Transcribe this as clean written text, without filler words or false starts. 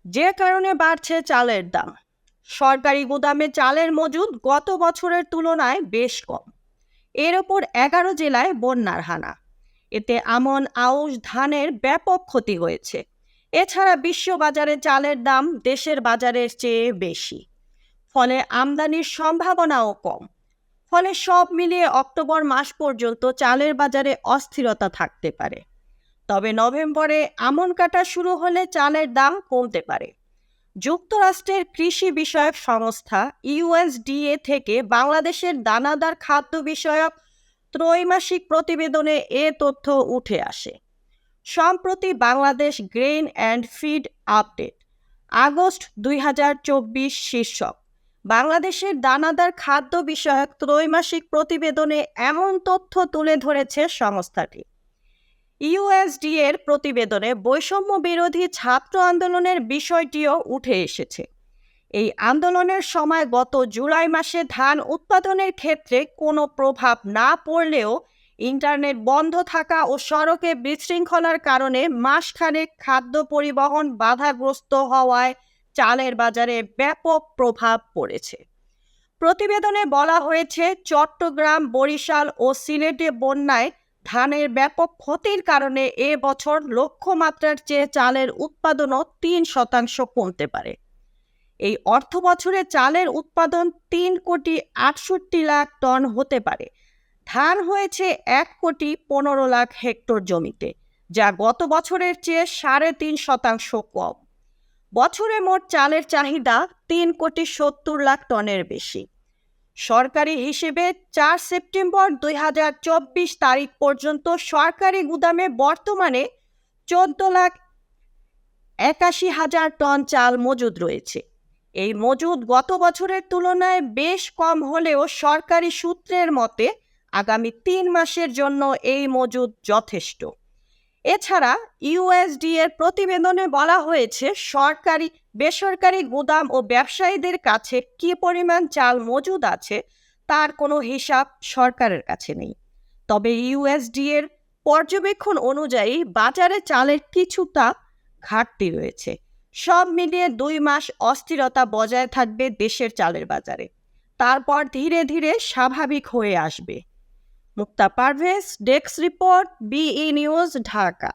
যে কারণে বাড়ছে চালের দাম। সরকারি গুদামে চালের মজুদ গত বছরের তুলনায় বেশ কম। এর ওপর 11 জেলায় বন্যার হানা। এতে আমন, আউশ, ধানের ব্যাপক ক্ষতি হয়েছে। এছাড়া বিশ্ববাজারে চালের দাম দেশের বাজারের চেয়ে বেশি, ফলে আমদানির সম্ভাবনাও কম। ফলে সব মিলিয়ে অক্টোবর মাস পর্যন্ত চালের বাজারে অস্থিরতা থাকতে পারে। তবে নভেম্বরে আমন কাটা শুরু হলে চালের দাম কমতে পারে। যুক্তরাষ্ট্রের কৃষি বিষয়ক সংস্থা ইউএসডিএ থেকে বাংলাদেশের দানাদার খাদ্য বিষয়ক ত্রৈমাসিক প্রতিবেদনে এ তথ্য উঠে আসে। সম্প্রতি Bangladesh grain and feed update August 2024 শীর্ষক বাংলাদেশের দানাদার খাদ্য বিষয়ক ত্রৈমাসিক প্রতিবেদনে এমন তথ্য তুলে ধরেছে সংস্থাটি। ইউএসডিএর প্রতিবেদনে বৈষম্য বিরোধী ছাত্র আন্দোলনের বিষয়টিও উঠে এসেছে। এই আন্দোলনের সময় গত জুলাই মাসে ধান উৎপাদনের ক্ষেত্রে কোনো প্রভাব না পড়লেও ইন্টারনেট বন্ধ থাকা ও সড়কে বিশৃঙ্খলার কারণে মাসখানেক খাদ্য পরিবহন বাধাগ্রস্ত হওয়ায় চালের বাজারে ব্যাপক প্রভাব পড়েছে। প্রতিবেদনে বলা হয়েছে, চট্টগ্রাম, বরিশাল ও সিলেটে বন্যায় ধানের ব্যাপক ক্ষতির কারণে এ বছর লক্ষ্যমাত্রার চেয়ে চালের উৎপাদনও 3% কমতে পারে। এই অর্থ বছরে চালের উৎপাদন 3,68,00,000 টন হতে পারে। ধান হয়েছে 1,15,00,000 হেক্টর জমিতে, যা গত বছরের চেয়ে 3.5% কম। বছরে মোট চালের চাহিদা 3,70,00,000 টনের বেশি। সরকারি হিসেবে 4 সেপ্টেম্বর 2024 তারিখ পর্যন্ত সরকারি গুদামে বর্তমানে 14,81,000 টন চাল মজুদ রয়েছে। এই মজুদ গত বছরের তুলনায় বেশ কম হলেও সরকারি সূত্রের মতে আগামী 3 মাসের জন্য এই মজুদ যথেষ্ট। এছাড়া ইউএসডিএর প্রতিবেদনে বলা হয়েছে, সরকারি, বেসরকারি গুদাম ও ব্যবসায়ীদের কাছে কী পরিমাণ চাল মজুদ আছে তার কোনো হিসাব সরকারের কাছে নেই। তবে ইউএসডিএর পর্যবেক্ষণ অনুযায়ী বাজারে চালের কিছুটা ঘাটতি রয়েছে। সব মিলিয়ে 2 মাস অস্থিরতা বজায় থাকবে দেশের চালের বাজারে। তারপর ধীরে ধীরে স্বাভাবিক হয়ে আসবে। Mukta Parvez, desk report, BE news, Dhaka.